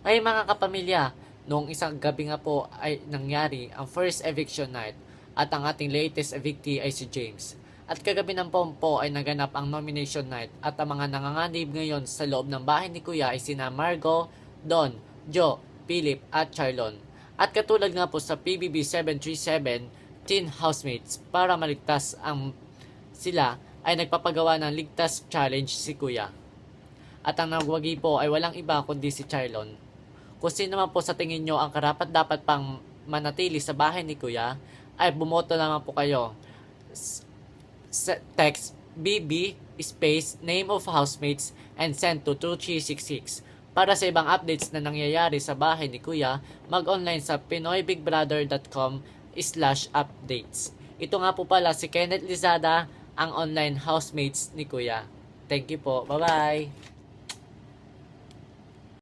Ay mga kapamilya, noong isang gabi nga po ay nangyari ang first eviction night at ang ating latest evictee ay si James. At kagabi ng pompo ay naganap ang nomination night at ang mga nanganganib ngayon sa loob ng bahay ni Kuya ay sina Margo, Don, Joe, Philip at Charlon. At katulad nga po sa PBB 737 teen housemates para maligtas ang sila ay nagpapagawa ng ligtas challenge si Kuya. At ang nagwagi po ay walang iba kundi si Charlon. Kung sino man po sa tingin nyo ang karapat dapat pang manatili sa bahay ni Kuya, ay bumoto naman po kayo. Text BB space name of housemates and send to 2366. Para sa ibang updates na nangyayari sa bahay ni Kuya, mag-online sa pinoybigbrother.com/updates. Ito nga po pala si Kenneth Lizada, ang online housemates ni Kuya. Thank you po. Bye-bye!